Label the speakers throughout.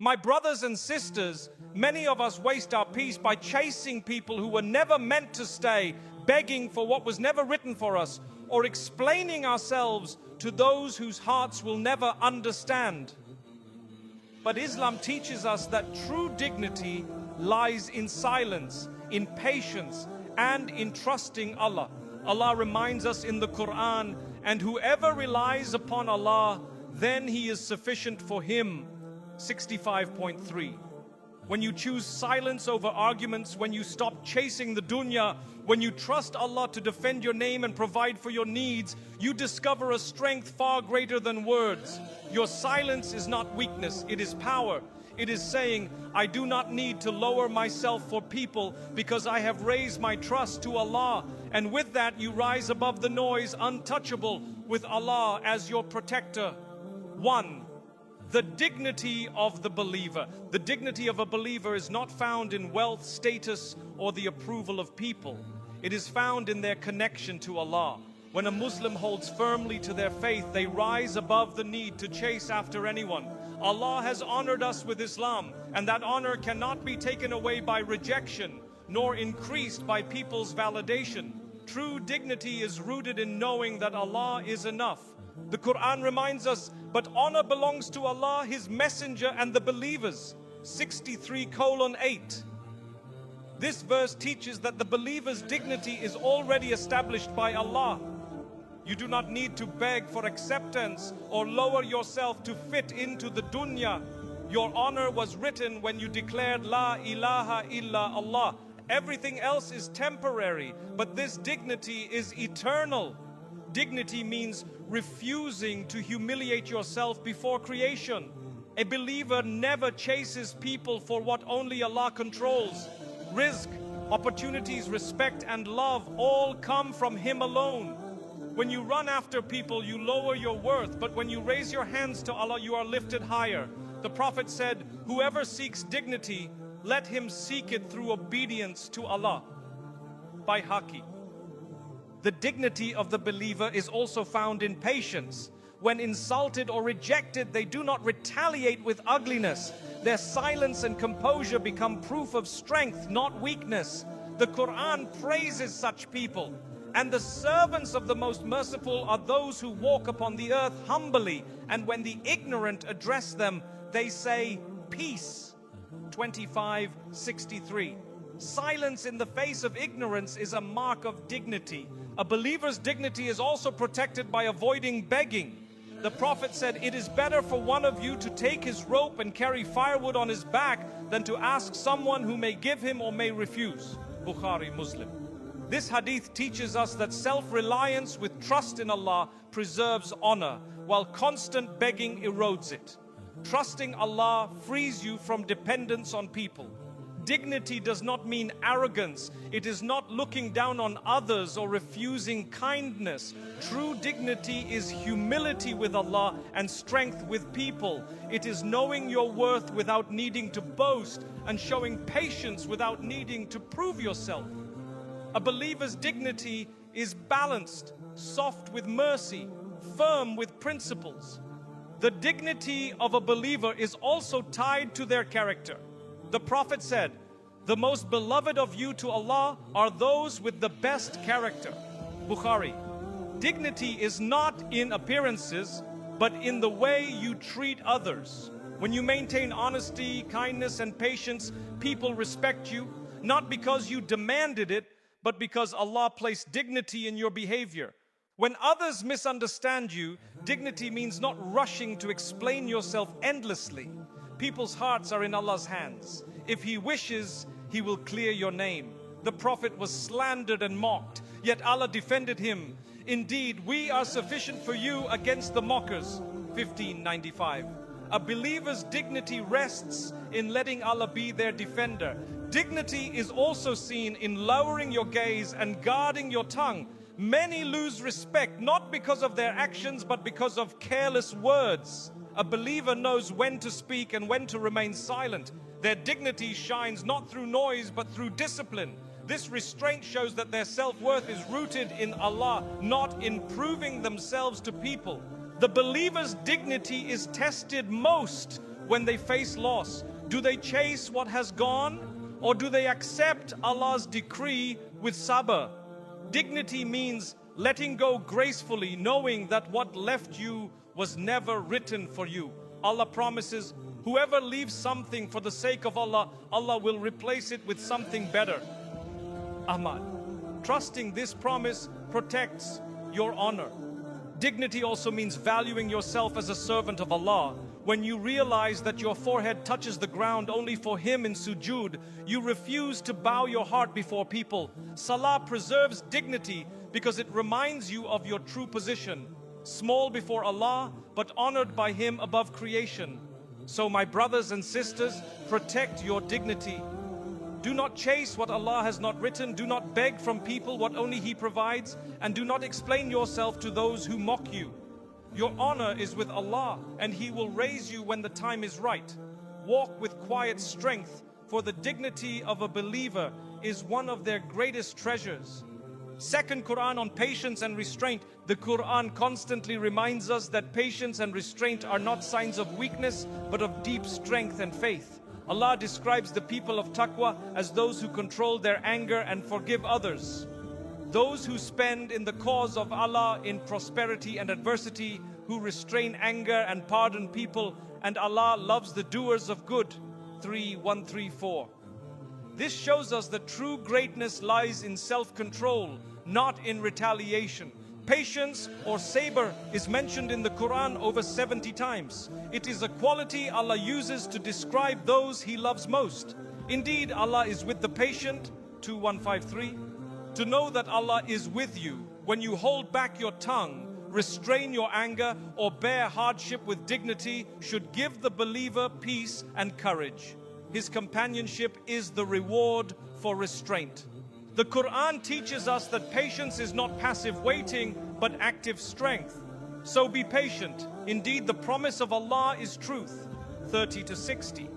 Speaker 1: My brothers and sisters, many of us waste our peace by chasing people who were never meant to stay, begging for what was never written for us, or explaining ourselves to those whose hearts will never understand. But Islam teaches us that true dignity lies in silence, in patience, and in trusting Allah. Allah reminds us in the Qur'an, and whoever relies upon Allah, then He is sufficient for him. 65.3. When you choose silence over arguments, when you stop chasing the dunya, when you trust Allah to defend your name and provide for your needs, you discover a strength far greater than words. Your silence is not weakness, it is power. It is saying, I do not need to lower myself for people because I have raised my trust to Allah. And with that, you rise above the noise, untouchable, with Allah as your protector. 1. The dignity of the believer. The dignity of a believer is not found in wealth, status, or the approval of people. It is found in their connection to Allah. When a Muslim holds firmly to their faith, they rise above the need to chase after anyone. Allah has honored us with Islam, and that honor cannot be taken away by rejection, nor increased by people's validation. True dignity is rooted in knowing that Allah is enough. The Qur'an reminds us, but honor belongs to Allah, His Messenger, and the believers. 63:8. This verse teaches that the believer's dignity is already established by Allah. You do not need to beg for acceptance or lower yourself to fit into the dunya. Your honor was written when you declared La ilaha illa Allah. Everything else is temporary, but this dignity is eternal. Dignity means refusing to humiliate yourself before creation. A believer never chases people for what only Allah controls. Rizq, opportunities, respect, and love all come from Him alone. When you run after people, you lower your worth, but when you raise your hands to Allah, you are lifted higher. The Prophet said, whoever seeks dignity, let him seek it through obedience to Allah. By Haki. The dignity of the believer is also found in patience. When insulted or rejected, they do not retaliate with ugliness. Their silence and composure become proof of strength, not weakness. The Qur'an praises such people. And the servants of the Most Merciful are those who walk upon the earth humbly. And when the ignorant address them, they say, peace. 25:63. Silence in the face of ignorance is a mark of dignity. A believer's dignity is also protected by avoiding begging. The Prophet said, it is better for one of you to take his rope and carry firewood on his back than to ask someone who may give him or may refuse. Bukhari, Muslim. This hadith teaches us that self-reliance with trust in Allah preserves honor, while constant begging erodes it. Trusting Allah frees you from dependence on people. Dignity does not mean arrogance. It is not looking down on others or refusing kindness. True dignity is humility with Allah and strength with people. It is knowing your worth without needing to boast and showing patience without needing to prove yourself. A believer's dignity is balanced, soft with mercy, firm with principles. The dignity of a believer is also tied to their character. The Prophet said, the most beloved of you to Allah are those with the best character. Bukhari. Dignity is not in appearances, but in the way you treat others. When you maintain honesty, kindness, and patience, people respect you, not because you demanded it, but because Allah placed dignity in your behavior. When others misunderstand you, dignity means not rushing to explain yourself endlessly. People's hearts are in Allah's hands. If He wishes, He will clear your name. The Prophet was slandered and mocked, yet Allah defended him. Indeed, we are sufficient for you against the mockers. 1595. A believer's dignity rests in letting Allah be their defender. Dignity is also seen in lowering your gaze and guarding your tongue. Many lose respect not because of their actions but because of careless words. A believer knows when to speak and when to remain silent. Their dignity shines not through noise but through discipline. This restraint shows that their self-worth is rooted in Allah, not in proving themselves to people. The believer's dignity is tested most when they face loss? Do they chase what has gone, or do they accept Allah's decree with sabr? Dignity means letting go gracefully, knowing that what left you was never written for you. Allah promises, whoever leaves something for the sake of Allah, Allah will replace it with something better. Ahmad. Trusting this promise protects your honor. Dignity also means valuing yourself as a servant of Allah. When you realize that your forehead touches the ground only for Him in sujood, you refuse to bow your heart before people. Salah preserves dignity because it reminds you of your true position. Small before Allah, but honored by Him above creation. So my brothers and sisters, protect your dignity. Do not chase what Allah has not written. Do not beg from people what only He provides. And do not explain yourself to those who mock you. Your honor is with Allah, and He will raise you when the time is right. Walk with quiet strength, for the dignity of a believer is one of their greatest treasures. Second Qur'an on patience and restraint. The Qur'an constantly reminds us that patience and restraint are not signs of weakness, but of deep strength and faith. Allah describes the people of taqwa as those who control their anger and forgive others. Those who spend in the cause of Allah in prosperity and adversity, who restrain anger and pardon people, and Allah loves the doers of good. 3:134. This shows us that true greatness lies in self-control, not in retaliation. Patience or sabr is mentioned in the Quran over 70 times. It is a quality Allah uses to describe those He loves most. Indeed, Allah is with the patient. 2:153. To know that Allah is with you when you hold back your tongue, restrain your anger, or bear hardship with dignity should give the believer peace and courage. His companionship is the reward for restraint. The Quran teaches us that patience is not passive waiting, but active strength. So be patient. Indeed, the promise of Allah is truth. 30-60.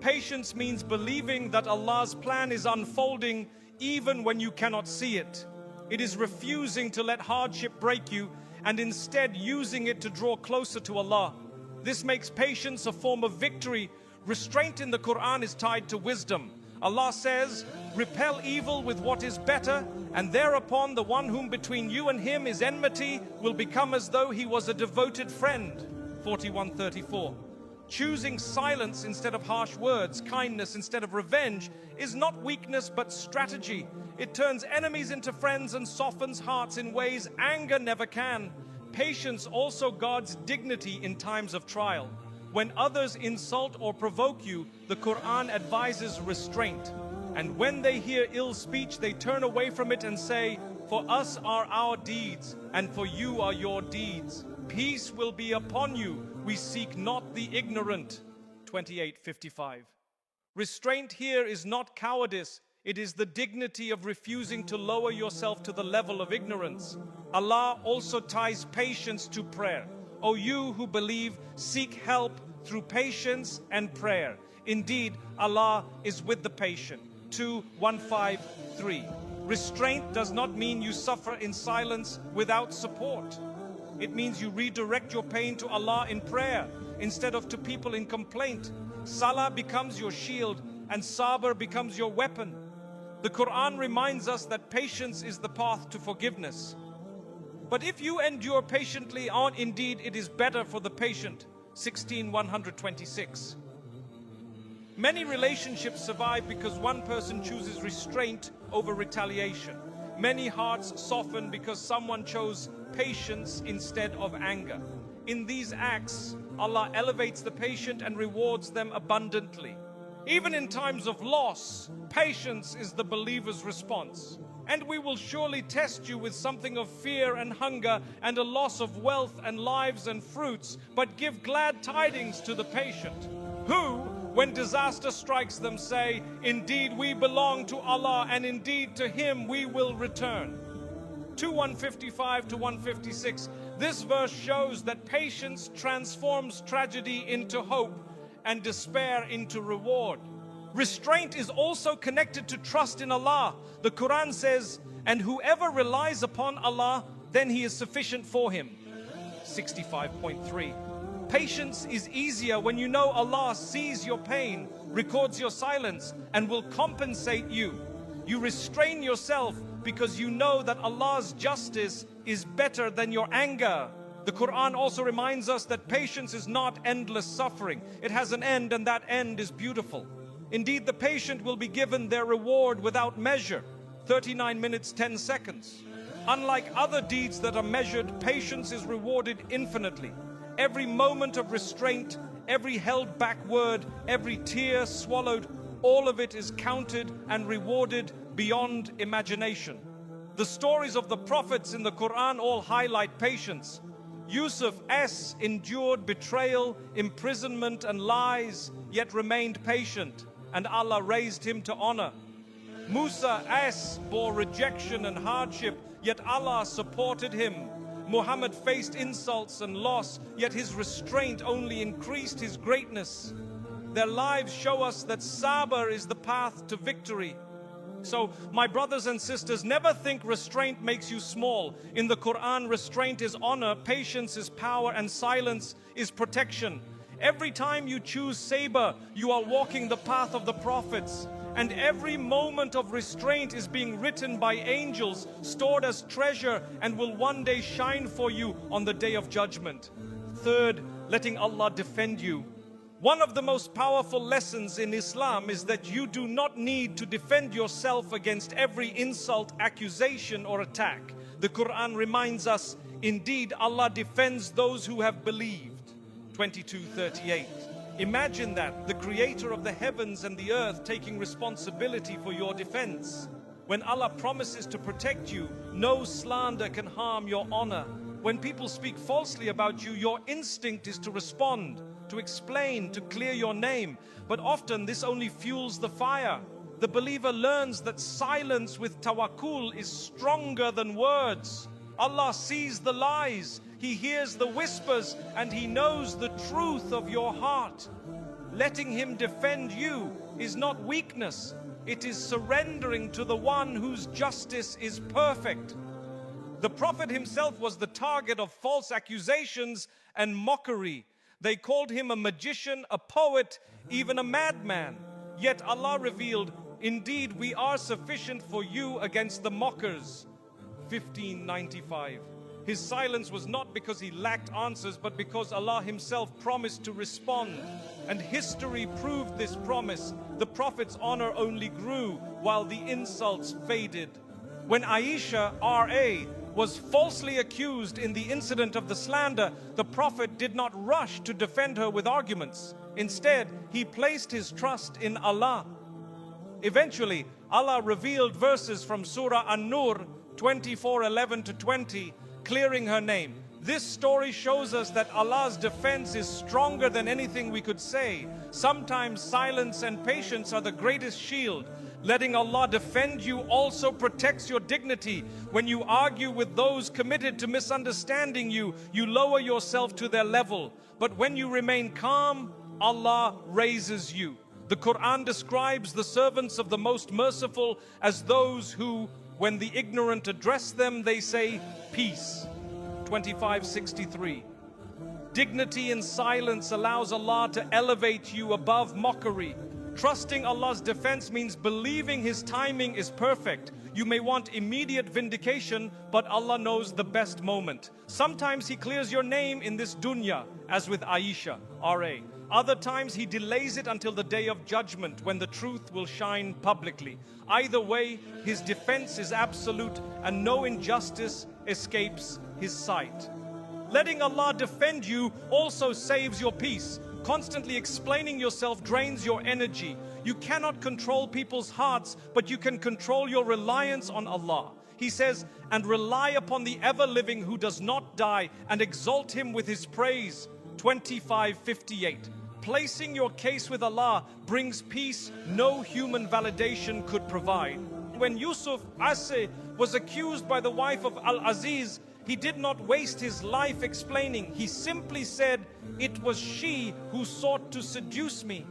Speaker 1: Patience means believing that Allah's plan is unfolding even when you cannot see it. It is refusing to let hardship break you and instead using it to draw closer to Allah. This makes patience a form of victory. Restraint in the Quran is tied to wisdom. Allah says, repel evil with what is better, and thereupon the one whom between you and him is enmity will become as though he was a devoted friend. 41:34. Choosing silence instead of harsh words, kindness instead of revenge, is not weakness but strategy. It turns enemies into friends and softens hearts in ways anger never can. Patience also guards dignity in times of trial. When others insult or provoke you, the Quran advises restraint. And when they hear ill speech, they turn away from it and say, for us are our deeds, and for you are your deeds. Peace will be upon you. We seek not the ignorant. 28:55. Restraint here is not cowardice. It is the dignity of refusing to lower yourself to the level of ignorance. Allah also ties patience to prayer. O you who believe, seek help through patience and prayer. Indeed, Allah is with the patient. 2:153. Restraint does not mean you suffer in silence without support. It means you redirect your pain to Allah in prayer instead of to people in complaint. Salah becomes your shield and sabr becomes your weapon. The Quran reminds us that patience is the path to forgiveness. But if you endure patiently on, indeed it is better for the patient. 16:126. Many relationships survive because one person chooses restraint over retaliation. Many hearts soften because someone chose patience instead of anger. In these acts, Allah elevates the patient and rewards them abundantly. Even in times of loss, patience is the believer's response. And we will surely test you with something of fear and hunger and a loss of wealth and lives and fruits, but give glad tidings to the patient, who, when disaster strikes them, say, indeed we belong to Allah, and indeed to Him we will return. 2:155-156. This verse shows that patience transforms tragedy into hope and despair into reward. Restraint is also connected to trust in Allah. The Quran says, and whoever relies upon Allah, then He is sufficient for him. 65.3. Patience is easier when you know Allah sees your pain, records your silence, and will compensate you. You restrain yourself because you know that Allah's justice is better than your anger. The Qur'an also reminds us that patience is not endless suffering. It has an end, and that end is beautiful. Indeed, the patient will be given their reward without measure. 39 minutes, 10 seconds. Unlike other deeds that are measured, patience is rewarded infinitely. Every moment of restraint, every held back word, every tear swallowed, all of it is counted and rewarded beyond imagination. The stories of the prophets in the Qur'an all highlight patience. Yusuf S. endured betrayal, imprisonment and lies, yet remained patient, and Allah raised him to honor. Musa S. bore rejection and hardship, yet Allah supported him. Muhammad faced insults and loss, yet his restraint only increased his greatness. Their lives show us that sabr is the path to victory. So, my brothers and sisters, never think restraint makes you small. In the Quran, restraint is honor, patience is power, and silence is protection. Every time you choose sabr, you are walking the path of the prophets. And every moment of restraint is being written by angels, stored as treasure, and will one day shine for you on the day of judgment. Third, letting Allah defend you. One of the most powerful lessons in Islam is that you do not need to defend yourself against every insult, accusation, or attack. The Quran reminds us, indeed, Allah defends those who have believed. 22:38. Imagine that, the creator of the heavens and the earth taking responsibility for your defense. When Allah promises to protect you, no slander can harm your honor. When people speak falsely about you, your instinct is to respond, to explain, to clear your name. But often this only fuels the fire. The believer learns that silence with tawakkul is stronger than words. Allah sees the lies, He hears the whispers, and He knows the truth of your heart. Letting Him defend you is not weakness. It is surrendering to the one whose justice is perfect. The Prophet himself was the target of false accusations and mockery. They called him a magician, a poet, even a madman. Yet Allah revealed, indeed, we are sufficient for you against the mockers. 1595. His silence was not because he lacked answers, but because Allah Himself promised to respond. And history proved this promise. The Prophet's honor only grew while the insults faded. When Aisha, R.A., was falsely accused in the incident of the slander, the Prophet did not rush to defend her with arguments. Instead, he placed his trust in Allah. Eventually, Allah revealed verses from Surah An-Nur 24:11-20, clearing her name. This story shows us that Allah's defense is stronger than anything we could say. Sometimes silence and patience are the greatest shield. Letting Allah defend you also protects your dignity. When you argue with those committed to misunderstanding you, you lower yourself to their level. But when you remain calm, Allah raises you. The Quran describes the servants of the Most Merciful as those who, when the ignorant address them, they say, peace. 25:63. Dignity in silence allows Allah to elevate you above mockery. Trusting Allah's defense means believing His timing is perfect. You may want immediate vindication, but Allah knows the best moment. Sometimes He clears your name in this dunya, as with Aisha, R.A. Other times He delays it until the day of judgment, when the truth will shine publicly. Either way, His defense is absolute, and no injustice escapes His sight. Letting Allah defend you also saves your peace. Constantly explaining yourself drains your energy. You cannot control people's hearts, but you can control your reliance on Allah. He says, and rely upon the ever-living who does not die, and exalt Him with His praise. 25:58. Placing your case with Allah brings peace no human validation could provide. When Yusuf Asse was accused by the wife of Al-Aziz, he did not waste his life explaining. He simply said, it was she who sought to seduce me.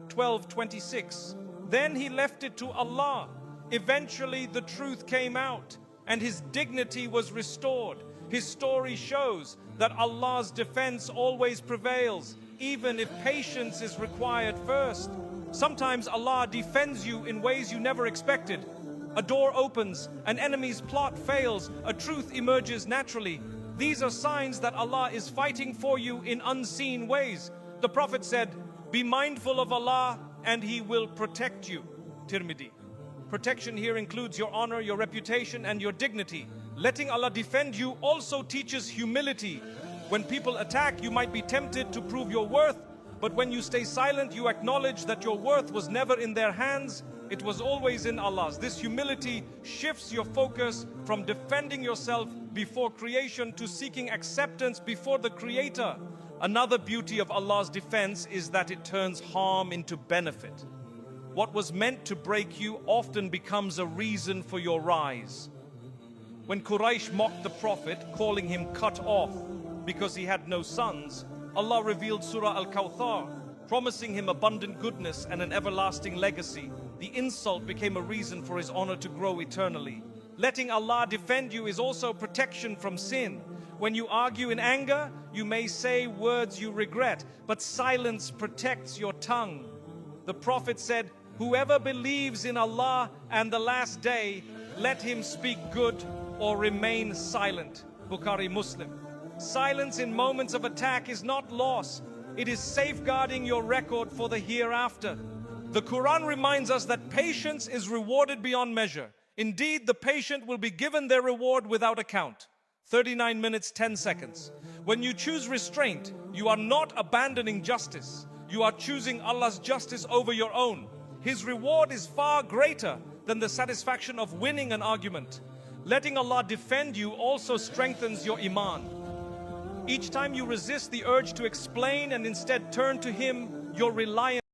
Speaker 1: 12:26. Then he left it to Allah. Eventually the truth came out and his dignity was restored. His story shows that Allah's defense always prevails, even if patience is required first. Sometimes Allah defends you in ways you never expected. A door opens, an enemy's plot fails, a truth emerges naturally. These are signs that Allah is fighting for you in unseen ways. The Prophet said, "Be mindful of Allah and He will protect you." Tirmidhi. Protection here includes your honor, your reputation, and your dignity. Letting Allah defend you also teaches humility. When people attack, you might be tempted to prove your worth, but when you stay silent, you acknowledge that your worth was never in their hands, it was always in Allah's. This humility shifts your focus from defending yourself before creation to seeking acceptance before the Creator. Another beauty of Allah's defense is that it turns harm into benefit. What was meant to break you often becomes a reason for your rise. When Quraysh mocked the Prophet, calling him cut off because he had no sons, Allah revealed Surah Al-Kawthar, promising him abundant goodness and an everlasting legacy. The insult became a reason for his honor to grow eternally. Letting Allah defend you is also protection from sin. When you argue in anger, you may say words you regret, but silence protects your tongue. The Prophet said, "Whoever believes in Allah and the last day, let him speak good or remain silent." Bukhari, Muslim. Silence in moments of attack is not loss. It is safeguarding your record for the hereafter. The Qur'an reminds us that patience is rewarded beyond measure. Indeed, the patient will be given their reward without account. 39 minutes, 10 seconds. When you choose restraint, you are not abandoning justice. You are choosing Allah's justice over your own. His reward is far greater than the satisfaction of winning an argument. Letting Allah defend you also strengthens your iman. Each time you resist the urge to explain and instead turn to Him, your reliance